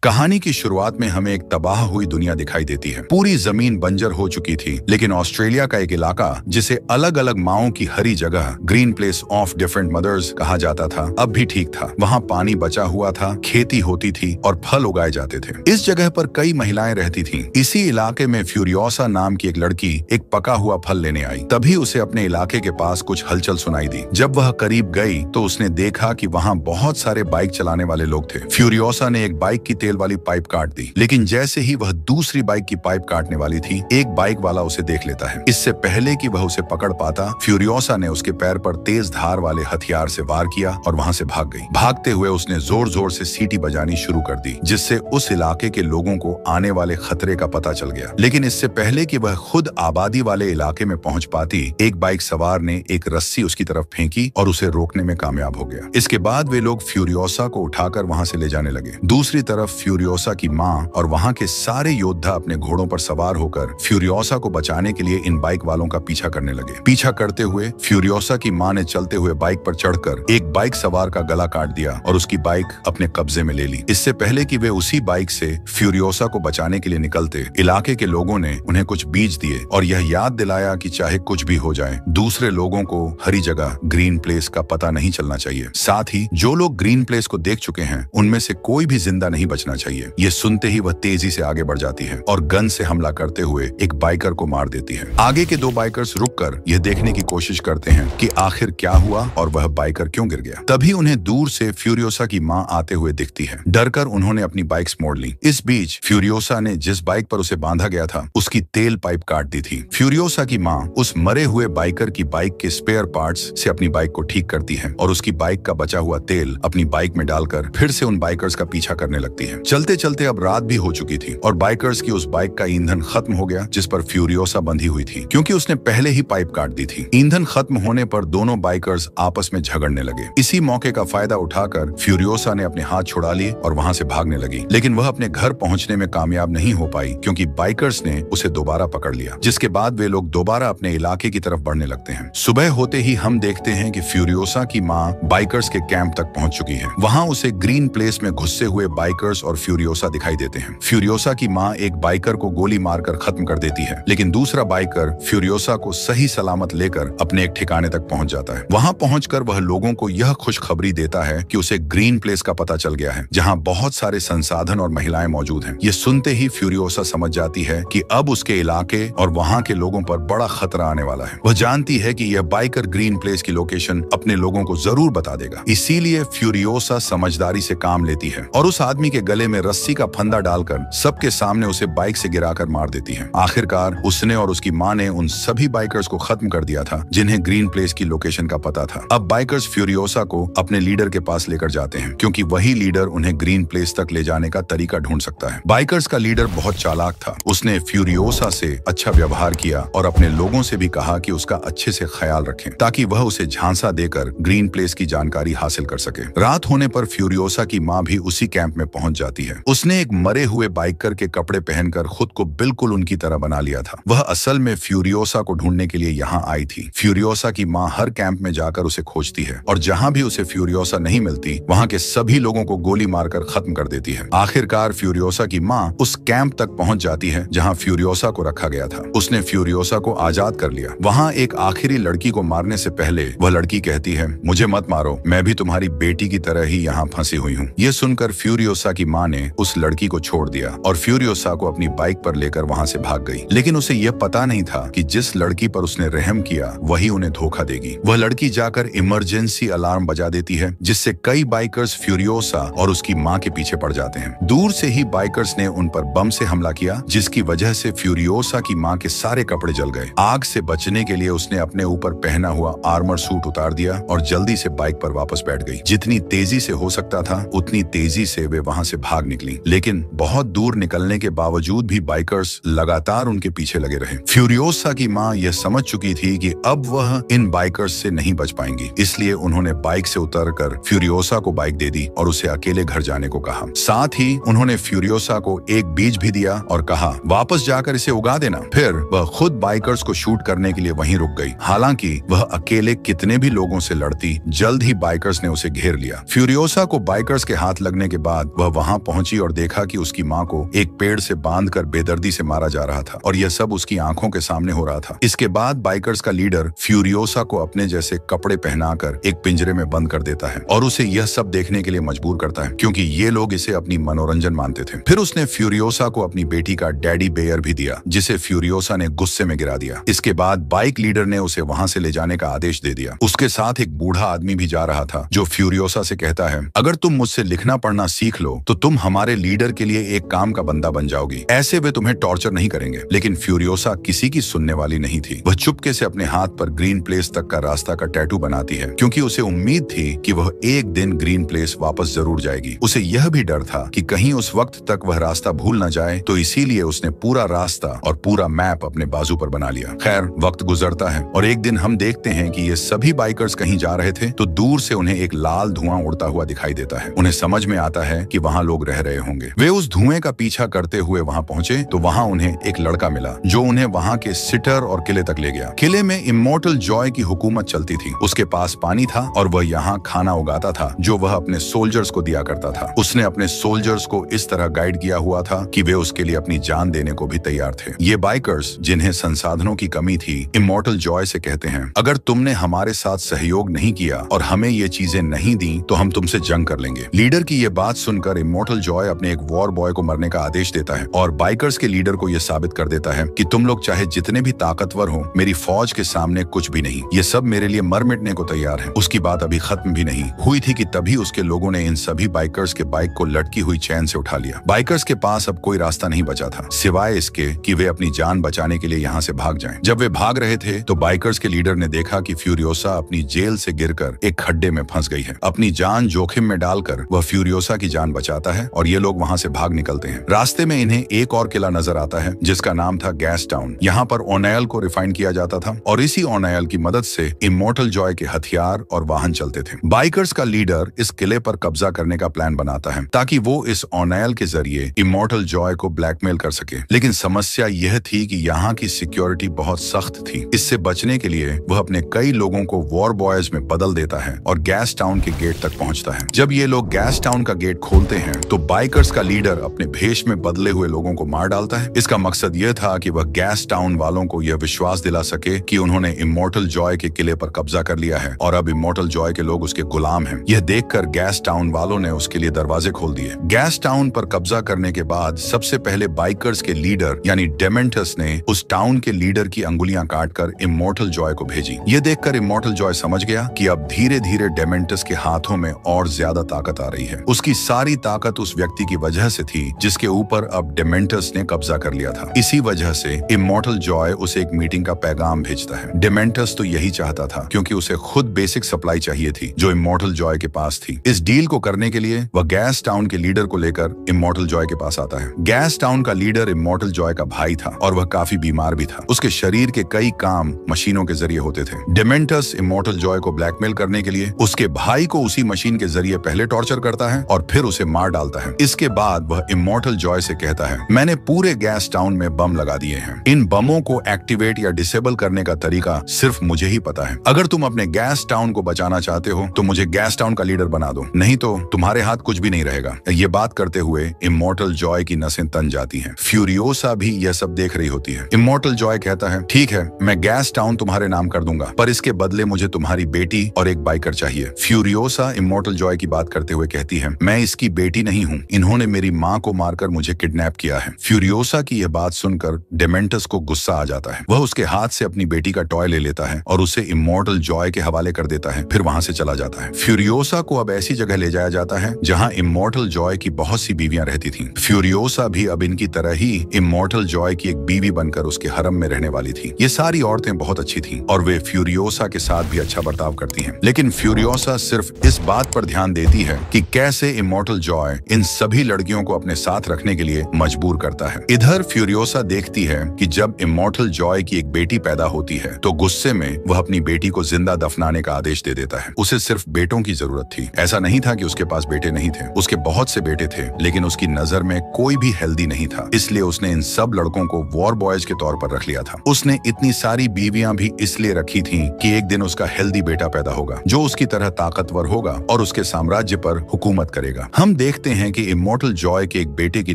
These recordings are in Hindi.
कहानी की शुरुआत में हमें एक तबाह हुई दुनिया दिखाई देती है। पूरी जमीन बंजर हो चुकी थी, लेकिन ऑस्ट्रेलिया का एक इलाका जिसे अलग अलग माओं की हरी जगह green place of different mothers कहा जाता था, अब भी ठीक था। वहाँ पानी बचा हुआ था, खेती होती थी और फल उगाए जाते थे। इस जगह पर कई महिलाएं रहती थीं। इसी इलाके में फ्यूरियोसा नाम की एक लड़की एक पका हुआ फल लेने आई। तभी उसे अपने इलाके के पास कुछ हलचल सुनाई दी। जब वह करीब गई तो उसने देखा कि वहाँ बहुत सारे बाइक चलाने वाले लोग थे। फ्यूरियोसा ने एक बाइक की तेल वाली पाइप काट दी, लेकिन जैसे ही वह दूसरी बाइक की पाइप काटने वाली थी, एक बाइक वाला उसे देख लेता है। इससे पहले कि वह उसे पकड़ पाता, फ्यूरियोसा ने उसके पैर पर तेज धार वाले हथियार से वार किया और वहां से भाग गई। भागते हुए उसने जोर जोर से सीटी बजानी शुरू कर दी, जिससे उस इलाके के लोगों को आने वाले खतरे का पता चल गया। लेकिन इससे पहले कि वह खुद आबादी वाले इलाके में पहुंच पाती, एक बाइक सवार ने एक रस्सी उसकी तरफ फेंकी और उसे रोकने में कामयाब हो गया। इसके बाद वे लोग फ्यूरियोसा को उठाकर वहां से ले जाने लगे। दूसरी तरफ फ्यूरियोसा की माँ और वहां के सारे योद्धा अपने घोड़ों पर सवार होकर फ्यूरियोसा को बचाने के लिए इन बाइक वालों का पीछा करने लगे। पीछा करते हुए फ्यूरियोसा की माँ ने चलते हुए बाइक पर चढ़कर एक बाइक सवार का गला काट दिया और उसकी बाइक अपने कब्जे में ले ली। इससे पहले कि वे उसी बाइक से फ्यूरियोसा को बचाने के लिए निकलते, इलाके के लोगों ने उन्हें कुछ बीज दिए और यह याद दिलाया कि चाहे कुछ भी हो जाए, दूसरे लोगों को हरी जगह ग्रीन प्लेस का पता नहीं चलना चाहिए। साथ ही जो लोग ग्रीन प्लेस को देख चुके हैं, उनमें से कोई भी जिंदा नहीं बचना चाहिए। ये सुनते ही वह तेजी से आगे बढ़ जाती है और गन से हमला करते हुए एक बाइकर को मार देती है। आगे के दो बाइकर्स रुककर यह देखने की कोशिश करते हैं कि आखिर क्या हुआ और वह बाइकर क्यों गिर गया। तभी उन्हें दूर से फ्यूरियोसा की माँ आते हुए दिखती है। डरकर उन्होंने अपनी बाइक्स मोड़ ली। इस बीच फ्यूरियोसा ने जिस बाइक पर उसे बांधा गया था, उसकी तेल पाइप काट दी थी। फ्यूरियोसा की माँ उस मरे हुए बाइकर की बाइक के स्पेयर पार्ट्स से अपनी बाइक को ठीक करती है और उसकी बाइक का बचा हुआ तेल अपनी बाइक में डालकर फिर से उन बाइकर्स का पीछा करने लगती है। चलते चलते अब रात भी हो चुकी थी और बाइकर्स की उस बाइक का ईंधन खत्म हो गया जिस पर फ्यूरियोसा बंधी हुई थी, क्योंकि उसने पहले ही पाइप काट दी थी। ईंधन खत्म होने पर दोनों बाइकर्स आपस में झगड़ने लगे। इसी मौके का फायदा उठाकर फ्यूरियोसा ने अपने हाथ छुड़ा लिए और वहां से भागने लगी, लेकिन वह अपने घर पहुंचने में कामयाब नहीं हो पाई, क्योंकि बाइकर्स ने उसे दोबारा पकड़ लिया। जिसके बाद वे लोग दोबारा अपने इलाके की तरफ बढ़ने लगते हैं। सुबह होते ही हम देखते हैं कि फ्यूरियोसा की माँ बाइकर्स के कैंप तक पहुंच चुकी है। वहां उसे ग्रीन प्लेस में घुसे हुए बाइकर्स और फ्यूरियोसा दिखाई देते हैं। फ्यूरियोसा की माँ एक बाइकर को गोली मारकर खत्म कर देती है, लेकिन दूसरा बाइकर फ्यूरियोसा को सही सलामत लेकर अपने एक ठिकाने तक पहुंच जाता है। वहां पहुंचकर वह लोगों को यह खुशखबरी देता है कि उसे ग्रीन प्लेस का पता चल गया है, जहां बहुत सारे संसाधन और महिलाएं मौजूद हैं। ये सुनते ही फ्यूरियोसा समझ जाती है कि अब उसके इलाके और वहां के लोगों पर बड़ा खतरा आने वाला है। वह जानती है कि यह बाइकर ग्रीन प्लेस की लोकेशन अपने लोगों को जरूर बता देगा। इसीलिए फ्यूरियोसा समझदारी से काम लेती है और उस आदमी के गले में रस्सी का फंदा डालकर सबके सामने उसे बाइक से गिराकर मार देती है। आखिरकार उसने और उसकी माँ ने उन सभी बाइकर्स को खत्म कर दिया था जिन्हें ग्रीन प्लेस की लोकेशन का पता था। अब बाइकर्स फ्यूरियोसा को अपने लीडर के पास लेकर जाते हैं, क्योंकि वही लीडर उन्हें ग्रीन प्लेस तक ले जाने का तरीका ढूंढ सकता है। बाइकर्स का लीडर बहुत चालाक था। उसने फ्यूरियोसा से अच्छा व्यवहार किया और अपने लोगों से भी कहा कि उसका अच्छे से ख्याल रखें, ताकि वह उसे झांसा देकर ग्रीन प्लेस की जानकारी हासिल कर सके। रात होने पर फ्यूरियोसा की माँ भी उसी कैंप में पहुंच जाती है। उसने एक मरे हुए बाइकर के कपड़े पहनकर खुद को बिल्कुल उनकी तरह बना लिया था। वह असल में फ्यूरियोसा को ढूंढने के लिए यहाँ आई थी। फ्यूरियोसा की माँ हर कैंप में जाकर उसे खोजती है और जहाँ भी उसे फ्यूरियोसा नहीं मिलती, वहाँ के सभी लोगों को गोली मारकर खत्म कर देती है। आखिरकार फ्यूरियोसा की माँ उस कैंप तक पहुंच जाती है जहाँ फ्यूरियोसा को रखा गया था। उसने फ्यूरियोसा को आजाद कर लिया। वहाँ एक आखिरी लड़की को मारने से पहले वह लड़की कहती है, मुझे मत मारो, मैं भी तुम्हारी बेटी की तरह ही यहाँ फंसी हुई हूँ। ये सुनकर फ्यूरियोसा की माँ ने उस लड़की को छोड़ दिया और फ्यूरियोसा को अपनी बाइक पर लेकर वहाँ से भाग गई। लेकिन उसे यह पता नहीं था कि जिस लड़की पर उसने रहम किया, वही उन्हें धोखा देगी। वह लड़की जाकर इमरजेंसी अलार्म बजा देती है, जिससे कई बाइकर्स फ्यूरियोसा और उसकी माँ के पीछे पड़ जाते हैं। दूर से ही बाइकर्स ने उन पर बम से हमला किया, जिसकी वजह से फ्यूरियोसा की माँ के सारे कपड़े जल गए। आग से बचने के लिए उसने अपने ऊपर पहना हुआ आर्मर सूट उतार दिया और जल्दी से बाइक पर वापस बैठ गई। जितनी तेजी से हो सकता था, उतनी तेजी से वे वहां से भाग निकली, लेकिन बहुत दूर निकलने के बावजूद भी बाइकर्स लगातार उनके पीछे लगे रहे। फ्यूरियोसा की माँ यह समझ चुकी थी कि अब वह इन बाइकर्स से नहीं बच पाएंगी, इसलिए उन्होंने बाइक से उतरकर फ्यूरियोसा को बाइक दे दी और उसे अकेले घर जाने को कहा। साथ ही उन्होंने फ्यूरियोसा को एक बीज भी दिया और कहा, वापस जाकर इसे उगा देना। फिर वह खुद बाइकर्स को शूट करने के लिए वहीं रुक गई। हालांकि वह अकेले कितने भी लोगों से लड़ती, जल्द ही बाइकर्स ने उसे घेर लिया। फ्यूरियोसा को बाइकर्स के हाथ लगने के बाद वह वहां वहां पहुंची और देखा कि उसकी माँ को एक पेड़ से बांधकर बेदर्दी से मारा जा रहा था और यह सब उसकी आंखों के सामने हो रहा था। इसके बाद बाइकर्स का लीडर फ्यूरियोसा को अपने जैसे कपड़े पहनाकर एक पिंजरे में बंद कर देता है और उसे यह सब देखने के लिए मजबूर करता है, क्योंकि ये लोग इसे अपनी मनोरंजन मानते थे। फिर उसने फ्यूरियोसा को अपनी बेटी का डैडी बेयर भी दिया, जिसे फ्यूरियोसा ने गुस्से में गिरा दिया। इसके बाद बाइक लीडर ने उसे वहां से ले जाने का आदेश दे दिया। उसके साथ एक बूढ़ा आदमी भी जा रहा था, जो फ्यूरियोसा से कहता है, अगर तुम मुझसे लिखना पढ़ना सीख लो तो तुम हमारे लीडर के लिए एक काम का बंदा बन जाओगी। ऐसे वे तुम्हें टॉर्चर नहीं करेंगे। लेकिन फ्यूरियोसा किसी की सुनने वाली नहीं थी। वह चुपके से अपने हाथ पर ग्रीन प्लेस तक का रास्ता का टैटू बनाती है, क्योंकि उसे उम्मीद थी कि वह एक दिन ग्रीन प्लेस वापस जरूर जाएगी। उसे यह भी डर था कि कहीं उस वक्त तक वह रास्ता भूल न जाए, तो इसीलिए उसने पूरा रास्ता और पूरा मैप अपने बाजू पर बना लिया। खैर, वक्त गुजरता है और एक दिन हम देखते हैं कि ये सभी बाइकर्स कहीं जा रहे थे, तो दूर से उन्हें एक लाल धुआं उड़ता हुआ दिखाई देता है। उन्हें समझ में आता है कि वहां लोग रह रहे होंगे। वे उस धुएं का पीछा करते हुए वहां पहुंचे तो वहां उन्हें एक लड़का मिला, जो उन्हें वहां के सिटर और किले तक ले गया। किले में इमॉर्टल जॉय की हुकूमत चलती थी। उसके पास पानी था और वह यहाँ खाना उगाता था, जो वह अपने सोल्जर्स को दिया करता था। उसने अपने सोल्जर्स को इस तरह गाइड किया हुआ था कि वे उसके लिए अपनी जान देने को भी तैयार थे। ये बाइकर्स, जिन्हें संसाधनों की कमी थी, इमॉर्टल जॉय से कहते हैं, अगर तुमने हमारे साथ सहयोग नहीं किया और हमें ये चीजें नहीं दी तो हम तुमसे जंग कर लेंगे। लीडर की ये बात सुनकर इमॉर्टल जॉय अपने एक वॉर बॉय को मरने का आदेश देता है और बाइकर्स के लीडर को यह साबित कर देता है कि तुम लोग चाहे जितने भी ताकतवर हो, मेरी फौज के सामने कुछ भी नहीं। ये सब मेरे लिए मर मिटने को तैयार है। उसकी बात अभी खत्म भी नहीं हुई थी कि तभी उसके लोगों ने इन सभी बाइकर्स के बाइक को लटकी हुई चैन से उठा लिया। बाइकर्स के पास अब कोई रास्ता नहीं बचा था, सिवाय इसके कि वे अपनी जान बचाने के लिए यहाँ से भाग जाएं। जब वे भाग रहे थे तो बाइकर्स के लीडर ने देखा कि फ्यूरियोसा अपनी जेल से गिरकर एक खड्डे में फंस गई है। अपनी जान जोखिम में डालकर वह फ्यूरियोसा की जान बचाता है और ये लोग वहां से भाग निकलते हैं। रास्ते में इन्हें एक और किला नजर आता है, जिसका नाम था गैस टाउन। यहाँ पर ओनायल को रिफाइन किया जाता था और इसी ओनायल की मदद से इमॉर्टल जॉय के हथियार और वाहन चलते थे। बाइकर्स का लीडर इस किले पर कब्जा करने का प्लान बनाता है, ताकि वो इस ओनायल के जरिए इमॉर्टल जॉय को ब्लैकमेल कर सके। लेकिन समस्या यह थी कि यहाँ की सिक्योरिटी बहुत सख्त थी। इससे बचने के लिए वह अपने कई लोगों को वॉर बॉयज में बदल देता है और गैस टाउन के गेट तक पहुंचता है। जब ये लोग गैस टाउन का गेट खोलते हैं तो बाइकर्स का लीडर अपने भेष में बदले हुए लोगों को मार डालता है। इसका मकसद यह था कि वह गैस टाउन वालों को यह विश्वास दिला सके कि उन्होंने इमॉर्टल जॉय के किले पर कब्जा कर लिया है और अब इमॉर्टल जॉय के लोग उसके गुलाम हैं। यह देखकर गैस टाउन वालों ने उसके लिए दरवाजे खोल दिए। गैस टाउन पर कब्जा करने के बाद सबसे पहले बाइकर्स के लीडर यानी डेमेंटस ने उस टाउन के लीडर की अंगुलियां काटकर इमॉर्टल जॉय को भेजी। यह देखकर इमॉर्टल जॉय समझ गया कि अब धीरे धीरे डेमेंटस के हाथों में और ज्यादा ताकत आ रही है। उसकी सारी ताकत उस व्यक्ति की वजह से थी जिसके ऊपर अब डेमेंटस ने कब्जा कर लिया था। इसी वजह से इमॉर्टल जॉय उसे एक मीटिंग का पैगाम भेजता है। डेमेंटस तो यही चाहता था, क्योंकि उसे खुद बेसिक सप्लाई चाहिए थी जो इमॉर्टल जॉय के पास थी। इस डील को करने के लिए वह गैस टाउन के लीडर को लेकर इमॉर्टल जॉय के पास आता है। गैस टाउन का लीडर इमॉर्टल जॉय का भाई था और वह काफी बीमार भी था। उसके शरीर के कई काम मशीनों के जरिए होते थे। डेमेंटस इमॉर्टल जॉय को ब्लैकमेल करने के लिए उसके भाई को उसी मशीन के जरिए पहले टॉर्चर करता है और फिर उसे मार डालता है। इसके बाद वह इमॉर्टल जॉय से कहता है, मैंने पूरे गैस टाउन में बम लगा दिए हैं। इन बमों को एक्टिवेट या डिसेबल करने का तरीका सिर्फ मुझे ही पता है। अगर तुम अपने गैस टाउन को बचाना चाहते हो तो मुझे गैस टाउन का लीडर बना दो, नहीं तो तुम्हारे हाथ कुछ भी नहीं रहेगा। ये बात करते हुए इमॉर्टल जॉय की नसें तन जाती हैं। फ्यूरियोसा भी यह सब देख रही होती है। इमॉर्टल जॉय कहता है, ठीक है, मैं गैस टाउन तुम्हारे नाम कर दूंगा, पर इसके बदले मुझे तुम्हारी बेटी और एक बाइकर चाहिए। फ्यूरियोसा इमॉर्टल जॉय की बात करते हुए कहती है, मैं इसकी बेटी नहीं हूँ, इन्होंने मेरी माँ को मारकर मुझे किडनैप किया है। फ्यूरियोसा की यह बात सुनकर डेमेंटस को गुस्सा आ जाता है। वह उसके हाथ से अपनी बेटी का टॉय ले लेता है और उसे इमॉर्टल जॉय के हवाले कर देता है, फिर वहां से चला जाता है। फ्यूरियोसा को अब ऐसी जगह ले जाया जाता है जहां इमॉर्टल जॉय की बहुत सी बीवियां रहती थीं। फ्यूरियोसा भी अब इनकी तरह ही इमॉर्टल जॉय की एक बीवी बनकर उसके हरम में रहने वाली थी। ये सारी औरतें बहुत अच्छी थीं और वे फ्यूरियोसा के साथ भी अच्छा बर्ताव करती हैं। लेकिन फ्यूरियोसा सिर्फ इस बात पर ध्यान देती है कि कैसे इमॉर्टल जॉय इन सभी लड़कियों को अपने साथ रखने के लिए मजबूर करता है। इधर फ्यूरियोसा देखती है कि जब इमॉर्टल जॉय की एक बेटी पैदा होती है तो गुस्से में वह अपनी बेटी को जिंदा दफनाने का आदेश दे देता है। उसे सिर्फ बेटों की जरूरत थी। ऐसा नहीं था कि उसके पास बेटे नहीं थे, उसके बहुत से बेटे थे, लेकिन उसकी नजर में कोई भी हेल्दी नहीं था। इसलिए उसने इन सब लड़कों को वॉर बॉयज के तौर पर रख लिया था। उसने इतनी सारी बीवियां भी इसलिए रखी थी कि एक दिन उसका हेल्दी बेटा पैदा होगा जो उसकी तरह ताकतवर होगा और उसके साम्राज्य पर हुकूमत करेगा। हम देख देखते हैं कि इमॉर्टल जॉय के एक बेटे की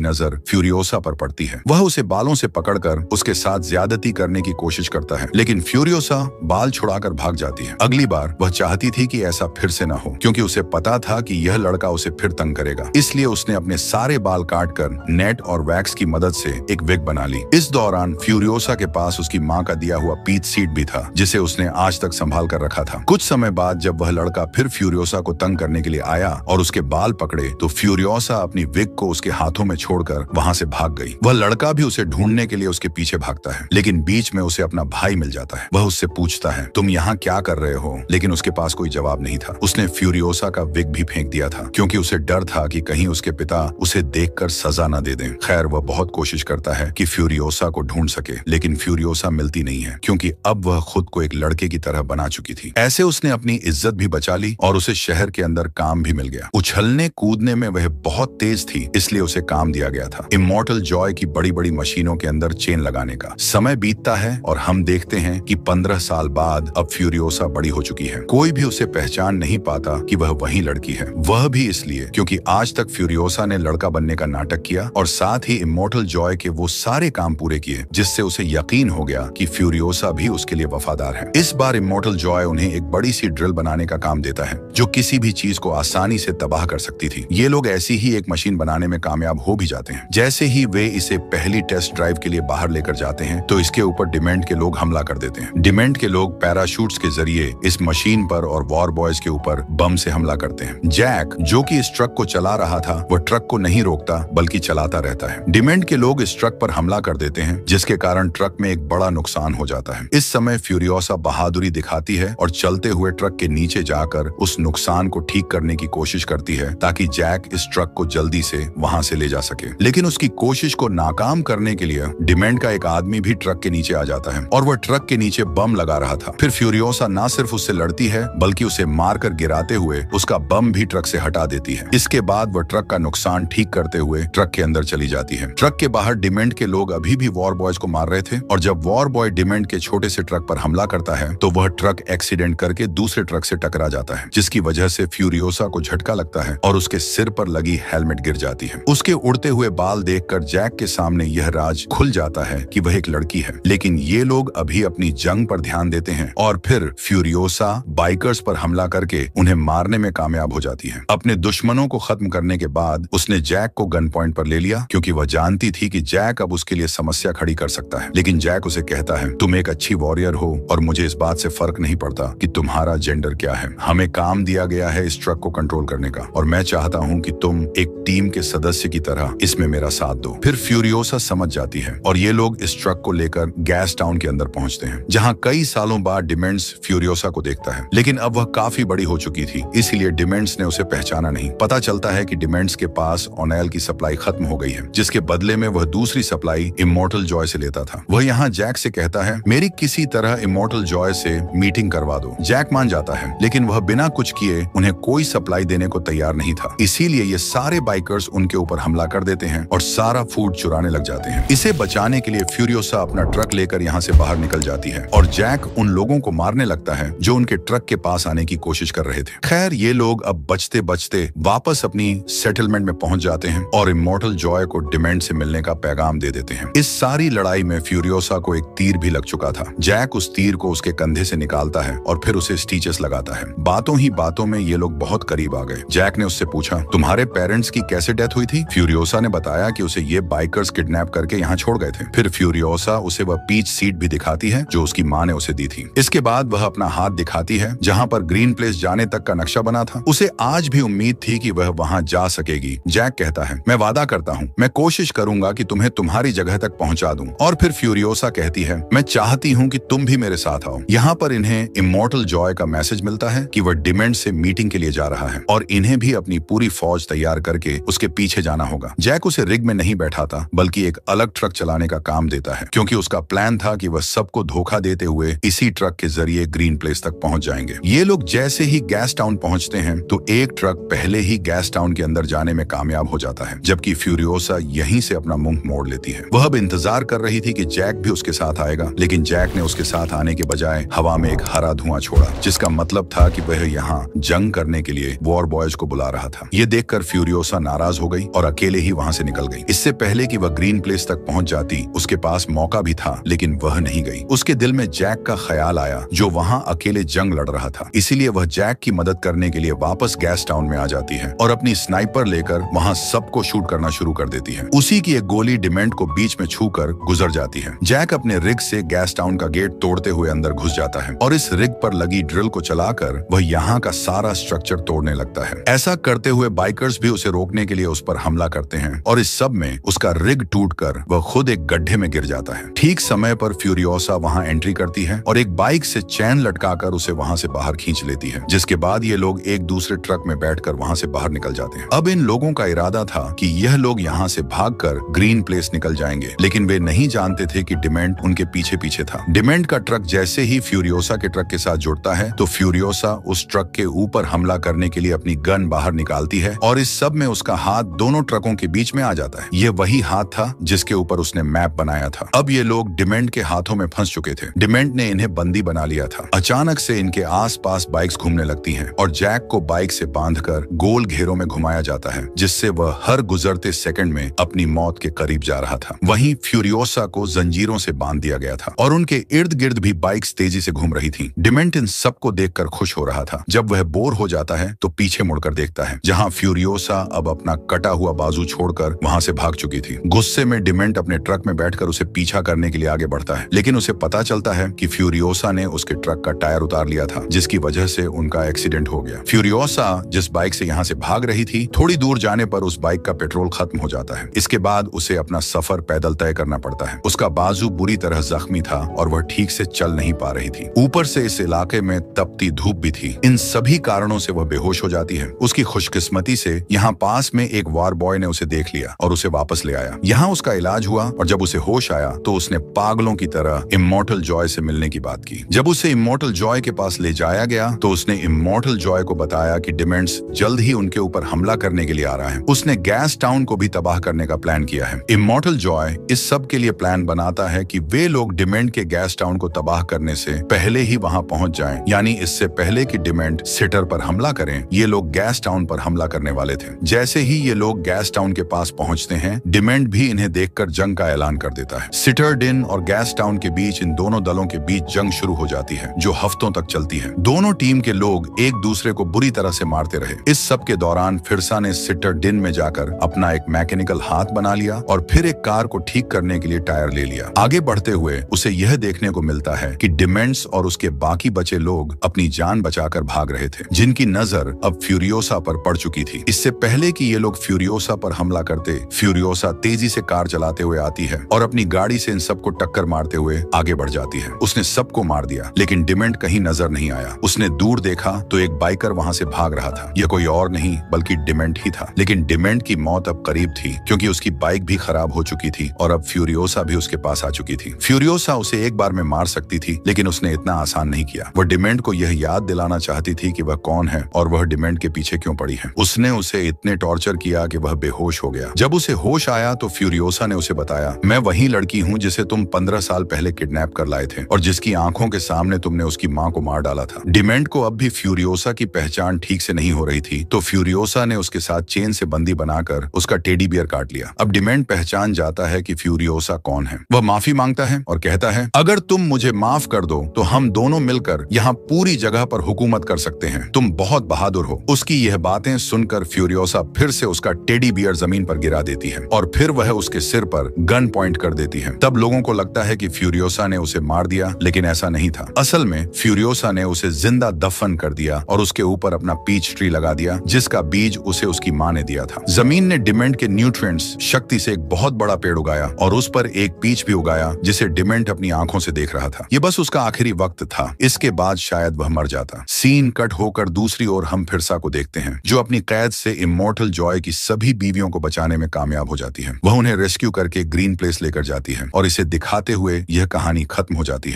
नजर फ्यूरियोसा पर पड़ती है। वह उसे बालों से पकड़कर उसके साथ ज्यादती करने की कोशिश करता है, लेकिन फ्यूरियोसा बाल छुड़ाकर भाग जाती है। अगली बार वह चाहती थी कि ऐसा फिर से न हो, क्योंकि उसे पता था कि यह लड़का उसे फिर तंग करेगा। इसलिए उसने अपने सारे बाल काटकर नेट और वैक्स की मदद से एक विग बना ली। इस दौरान फ्यूरियोसा के पास उसकी माँ का दिया हुआ पीच सीट भी था, जिसे उसने आज तक संभाल कर रखा था। कुछ समय बाद जब वह लड़का फिर फ्यूरियोसा को तंग करने के लिए आया और उसके बाल पकड़े, तो फ्यूरियोसा अपनी विग को उसके हाथों में छोड़कर वहां से भाग गई। वह लड़का भी उसे ढूंढने के लिए उसके पीछे भागता है, लेकिन बीच में उसे अपना भाई मिल जाता है। वह उससे पूछता है, तुम यहाँ क्या कर रहे हो? लेकिन उसके पास कोई जवाब नहीं था। उसने फ्यूरियोसा का विग भी फेंक दिया था, क्योंकि उसे डर था कि कहीं उसके पिता उसे देखकर सजा न दे दें। खैर, वह बहुत कोशिश करता है कि फ्यूरियोसा को ढूंढ सके, लेकिन फ्यूरियोसा मिलती नहीं है, क्योंकि अब वह खुद को एक लड़के की तरह बना चुकी थी। ऐसे उसने अपनी इज्जत भी बचा ली और उसे शहर के अंदर काम भी मिल गया। उछलने कूदने में वह बहुत तेज थी, इसलिए उसे काम दिया गया था इमॉर्टल जॉय की बड़ी बड़ी मशीनों के अंदर चेन लगाने का। समय बीतता है और हम देखते हैं कि 15 साल बाद अब फ्यूरियोसा बड़ी हो चुकी है। कोई भी उसे पहचान नहीं पाता कि वह वही लड़की है। वह भी इसलिए क्योंकि आज तक फ्यूरियोसा ने लड़का बनने का नाटक किया और साथ ही इमॉर्टल जॉय के वो सारे काम पूरे किए, जिससे उसे यकीन हो गया कि फ्यूरियोसा भी उसके लिए वफादार है। इस बार इमॉर्टल जॉय उन्हें एक बड़ी सी ड्रिल बनाने का काम देता है, जो किसी भी चीज को आसानी से तबाह कर सकती थी। ये लोग ऐसी ही एक मशीन बनाने में कामयाब हो भी जाते हैं। जैसे ही वे इसे पहली टेस्ट ड्राइव के लिए बाहर लेकर जाते हैं, तो इसके ऊपर डिमेंट के लोग हमला कर देते हैं। डिमेंट के लोग पैराशूट्स के जरिए इस मशीन पर और वॉर बॉयज के ऊपर बम से हमला करते हैं। जैक, जो कि इस ट्रक को चला रहा था, वह ट्रक को नहीं रोकता बल्कि चलाता रहता है। डिमेंट के लोग इस ट्रक पर हमला कर देते हैं, जिसके कारण ट्रक में एक बड़ा नुकसान हो जाता है। इस समय फ्यूरियोसा बहादुरी दिखाती है और चलते हुए ट्रक के नीचे जाकर उस नुकसान को ठीक करने की कोशिश करती है, ताकि जैक इस ट्रक को जल्दी से वहां से ले जा सके। लेकिन उसकी कोशिश को नाकाम करने के लिए डिमेंट का एक आदमी भी ट्रक के नीचे आ जाता है और वह ट्रक के नीचे बम लगा रहा था। फिर फ्यूरियोसा ना सिर्फ उससे लड़ती है, बल्कि उसे मारकर गिराते हुए उसका बम भी ट्रक से हटा देती है। इसके बाद वह ट्रक का नुकसान ठीक करते हुए ट्रक के अंदर चली जाती है। ट्रक के बाहर डिमेंट के लोग अभी भी वॉर बॉयज को मार रहे थे और जब वॉर बॉय डिमेंट के छोटे से ट्रक पर हमला करता है, तो वह ट्रक एक्सीडेंट करके दूसरे ट्रक से टकरा जाता है, जिसकी वजह से फ्यूरियोसा को झटका लगता है और उसके सिर पर लगी हेलमेट गिर जाती है। उसके उड़ते हुए बाल देखकर जैक के सामने यह राज खुल जाता है कि वह एक लड़की है। लेकिन ये लोग अभी अपनी जंग पर ध्यान देते हैं और फिर फ्यूरियोसा बाइकर्स पर हमला करके उन्हें मारने में कामयाब हो जाती है। अपने दुश्मनों को खत्म करने के बाद उसने जैक को गन पॉइंट पर ले लिया, क्योंकि वह जानती थी कि जैक अब उसके लिए समस्या खड़ी कर सकता है। लेकिन जैक उसे कहता है, तुम एक अच्छी वॉरियर हो और मुझे इस बात से फर्क नहीं पड़ता कि तुम्हारा जेंडर क्या है। हमें काम दिया गया है इस ट्रक को कंट्रोल करने का और मैं चाहता हूँ कि तुम एक टीम के सदस्य की तरह इसमें मेरा साथ दो। फिर फ्यूरियोसा समझ जाती है और ये लोग इस ट्रक को लेकर गैस टाउन के अंदर पहुंचते हैं, जहां कई सालों बाद डिमेंट्स फ्यूरियोसा को देखता है। लेकिन अब वह काफी बड़ी हो चुकी थी, इसीलिए डिमेंट्स ने उसे पहचाना नहीं। पता चलता है कि डिमेंट्स के पास ओनेल की सप्लाई खत्म हो गई है, जिसके बदले में वह दूसरी सप्लाई इमॉर्टल जॉय से लेता था। वह यहाँ जैक से कहता है, मेरी किसी तरह इमॉर्टल जॉय से मीटिंग करवा दो। जैक मान जाता है, लेकिन वह बिना कुछ किए उन्हें कोई सप्लाई देने को तैयार नहीं था। इसीलिए ये सारे बाइकर्स उनके ऊपर हमला कर देते हैं और सारा फूड चुराने लग जाते हैं। इसे बचाने के लिए फ्यूरियोसा अपना ट्रक लेकर यहाँ से बाहर निकल जाती है और जैक उन लोगों को मारने लगता है जो उनके ट्रक के पास आने की कोशिश कर रहे थे। खैर, ये लोग अब बचते बचते वापस अपनी सेटलमेंट में पहुंच जाते हैं और इमॉर्टल जॉय को डिमेंट से मिलने का पैगाम दे देते हैं। इस सारी लड़ाई में फ्यूरियोसा को एक तीर भी लग चुका था। जैक उस तीर को उसके कंधे से निकालता है और फिर उसे स्टिचेस लगाता है। बातों ही बातों में ये लोग बहुत करीब आ गए। जैक ने उससे पूछा, तुम्हारे पेरेंट्स की कैसे डेथ हुई थी? फ्यूरियोसा ने बताया कि उसे ये बाइकर्स किडनैप करके यहाँ छोड़ गए थे। फिर फ्यूरियोसा उसे वह पीच सीट भी दिखाती है जो उसकी माँ ने उसे दी थी। इसके बाद वह अपना हाथ दिखाती है जहाँ पर ग्रीन प्लेस जाने तक का नक्शा बना था। उसे आज भी उम्मीद थी कि वह वहाँ जा सकेगी। जैक कहता है, मैं वादा करता हूँ, मैं कोशिश करूंगा कि तुम्हें तुम्हारी जगह तक पहुँचा दूं। और फिर फ्यूरियोसा कहती है, मैं चाहती हूँ कि तुम भी मेरे साथ आओ। यहाँ पर इन्हें इमॉर्टल जॉय का मैसेज मिलता है कि वह डिमेंट से मीटिंग के लिए जा रहा है और इन्हें भी अपनी पूरी फौज तैयार करके उसके पीछे जाना होगा। जैक उसे रिग में नहीं बैठाता, बल्कि एक अलग ट्रक चलाने का काम देता है, क्योंकि उसका प्लान था कि वह सबको धोखा देते हुए इसी ट्रक के जरिए ग्रीन प्लेस तक पहुंच जाएंगे। ये लोग जैसे ही गैस टाउन पहुंचते हैं, तो एक ट्रक पहले ही गैस टाउन के अंदर जाने में कामयाब हो जाता है, जबकि फ्यूरियोसा यहीं से अपना मुंह मोड़ लेती है। वह अब इंतजार कर रही थी कि जैक भी उसके साथ आएगा, लेकिन जैक ने उसके साथ आने के बजाय हवा में एक हरा धुआं छोड़ा, जिसका मतलब था कि वह यहाँ जंग करने के लिए वॉर बॉयज को बुला रहा था। ये देखकर देखकर फ्यूरियोसा नाराज हो गई और अकेले ही वहां से निकल गई। इससे पहले कि वह ग्रीन प्लेस तक पहुंच जाती, उसके पास मौका भी था, लेकिन वह नहीं गई। उसके दिल में जैक का ख्याल आया, जो वहां अकेले जंग लड़ रहा था। इसीलिए वह जैक की मदद करने के लिए वापस गैस टाउन में आ जाती है और अपनी स्नाइपर लेकर वहां सबको शूट करना शुरू कर देती है। उसी की एक गोली डिमेंट को बीच में छूकर गुजर जाती है। जैक अपने रिग से गैस टाउन का गेट तोड़ते हुए अंदर घुस जाता है और इस रिग पर लगी ड्रिल को चलाकर वह यहाँ का सारा स्ट्रक्चर तोड़ने लगता है। ऐसा करते हुए बाइकर्स भी उसे रोकने के लिए उस पर हमला करते हैं और इस सब में उसका रिग टूटकर वह खुद एक गड्ढे में गिर जाता है। ठीक समय पर फ्यूरियोसा वहां एंट्री करती है और एक बाइक से चैन लटकाकर उसे वहां से बाहर खींच लेती है, जिसके बाद ये लोग एक दूसरे ट्रक में बैठकर वहां से बाहर निकल जाते हैं। अब इन लोगों का इरादा था कि यह लोग यहाँ से भागकर ग्रीन प्लेस निकल जाएंगे, लेकिन वे नहीं जानते थे कि डिमेंट उनके पीछे पीछे था। डिमेंट का ट्रक जैसे ही फ्यूरियोसा के ट्रक के साथ जुड़ता है तो फ्यूरियोसा उस ट्रक के ऊपर हमला करने के लिए अपनी गन बाहर निकालती है और इस सब में उसका हाथ दोनों ट्रकों के बीच में आ जाता है। ये वही हाथ था जिसके ऊपर उसने मैप बनाया था। अब ये लोग डिमेंट के हाथों में फंस चुके थे। डिमेंट ने इन्हें बंदी बना लिया था। अचानक से इनके आसपास बाइक्स घूमने लगती हैं और जैक को बाइक से बांधकर गोल घेरों में घुमाया जाता है, जिससे वह हर गुजरते सेकंड में अपनी मौत के करीब जा रहा था। वहीं फ्यूरियोसा को जंजीरों से बांध दिया गया था और उनके इर्द गिर्द भी बाइक्स तेजी से घूम रही थीं। डिमेंट इन सबको देखकर खुश हो रहा था। जब वह बोर हो जाता है तो पीछे मुड़कर देखता है, जहां फ्यूरियोसा अब अपना कटा हुआ बाजू छोड़कर वहां से भाग चुकी थी। गुस्से में डिमेंट अपने ट्रक में बैठकर उसे पीछा करने के लिए आगे बढ़ता है, लेकिन उसे पता चलता है कि फ्यूरियोसा ने उसके ट्रक का टायर उतार लिया था, जिसकी वजह से उनका एक्सीडेंट हो गया। फ्यूरियोसा जिस बाइक से यहाँ से भाग रही थी, थोड़ी दूर जाने पर उस बाइक का पेट्रोल खत्म हो जाता है। इसके बाद उसे अपना सफर पैदल तय करना पड़ता है। उसका बाजू बुरी तरह जख्मी था और वह ठीक से चल नहीं पा रही थी। ऊपर से इस इलाके में तपती धूप भी थी। इन सभी कारणों से वह बेहोश हो जाती है। उसकी खुशकिस्मती से यहाँ पास में एक वार बॉय ने उसे देख लिया और उसे वापस ले आया। यहाँ उसका इलाज हुआ और जब उसे होश आया तो उसने पागलों की तरह इमॉर्टल जॉय से मिलने की बात की। जब उसे इमॉर्टल जॉय के पास ले जाया गया तो उसने इमॉर्टल जॉय को बताया कि डिमेंट्स जल्द ही उनके ऊपर हमला करने के लिए आ रहा है। उसने गैस टाउन को भी तबाह करने का प्लान किया है। इमॉर्टल जॉय इस सब के लिए प्लान बनाता है कि वे लोग डिमेंट के गैस टाउन को तबाह करने से पहले ही वहां पहुंच जाएं, यानी इससे पहले कि डिमेंट सिटर पर हमला करें, ये लोग गैस टाउन पर हमला करने वाले थे। जैसे ही ये लोग गैस टाउन के पास पहुंचते हैं, डिमेंट भी इन्हें देखकर जंग का ऐलान कर देता है। सिटरडिन और गैस टाउन के बीच इन दोनों दलों के बीच जंग शुरू हो जाती है, जो हफ्तों तक चलती है। दोनों टीम के लोग एक दूसरे को बुरी तरह से मारते रहे। इस सब के दौरान फिरसा ने सिटरडिन में जाकर अपना एक मैकेनिकल हाथ बना लिया और फिर एक कार को ठीक करने के लिए टायर ले लिया। आगे बढ़ते हुए उसे यह देखने को मिलता है कि डिमेंट्स और उसके बाकी बचे लोग अपनी जान बचाकर भाग रहे थे, जिनकी नजर अब फ्यूरियोसा पर पड़ चुकी थी। इससे पहले कि ये लोग फ्यूरियोसा पर हमला करते, फ्यूरियोसा तेजी से कार चलाते हुए आती है और अपनी गाड़ी से इन सबको टक्कर मारते हुए आगे बढ़ जाती है। उसने सबको मार दिया, लेकिन डिमेंट कहीं नजर नहीं आया। उसने दूर देखा तो एक बाइकर वहां से भाग रहा था। यह कोई और नहीं बल्कि डिमेंट ही था, लेकिन डिमेंट की मौत अब करीब थी, क्योंकि उसकी बाइक भी खराब हो चुकी थी और अब फ्यूरियोसा भी उसके पास आ चुकी थी। फ्यूरियोसा उसे एक बार में मार सकती थी, लेकिन उसने इतना आसान नहीं किया। वह डिमेंट को यह याद दिलाना चाहती थी कि वह कौन है और वह डिमेंट के पीछे क्यों पड़ी है। उसने उसे इतने टॉर्चर किया कि वह बेहोश हो गया। जब उसे होश आया तो फ्यूरियोसा ने उसे बताया, मैं वही लड़की हूँ जिसे तुम 15 साल पहले किडनैप कर लाए थे और जिसकी आंखों के सामने तुमने उसकी माँ को मार डाला था। डिमेंट को अब भी फ्यूरियोसा की पहचान ठीक से नहीं हो रही थी, तो फ्यूरियोसा ने उसके साथ चेन से बंदी बनाकर उसका टेडी बियर काट लिया। अब डिमेंट पहचान जाता है कि फ्यूरियोसा कौन है। वह माफी मांगता है और कहता है, अगर तुम मुझे माफ कर दो तो हम दोनों मिलकर यहाँ पूरी जगह पर हुकूमत कर सकते हैं। तुम बहुत बहादुर हो। उसकी यह बातें सुनकर फ्यूरियोसा फिर से उसका टेडी बियर जमीन पर गिरा देती है और फिर वह उसके सिर पर गन पॉइंट कर देती है। तब लोगों को लगता है कि फ्यूरियोसा ने उसे मार दिया, लेकिन ऐसा नहीं था। असल में फ्यूरियोसा ने उसे जिंदा दफन कर दिया और उसके ऊपर अपना पीच ट्री लगा दिया, जिसका बीज उसे उसकी माँ ने दिया था। जमीन ने डिमेंट के न्यूट्रिएंट्स शक्ति से एक बहुत बड़ा पेड़ उगाया और उस पर एक पीच भी उगाया, जिसे डिमेंट अपनी आंखों से देख रहा था। ये बस उसका आखिरी वक्त था। इसके बाद शायद वह मर जाता। सीन कट होकर दूसरी ओर हम फिरसा को देखते हैं, जो अपनी कैद से इमॉर्टल जॉय की सभी बीवियों को बचाने में कामयाब हो जाती है। वह उन्हें रेस्क्यू करके ग्रीन प्लेस लेकर जाती है और इसे दिखाते हुए यह कहानी खत्म हो जाती है।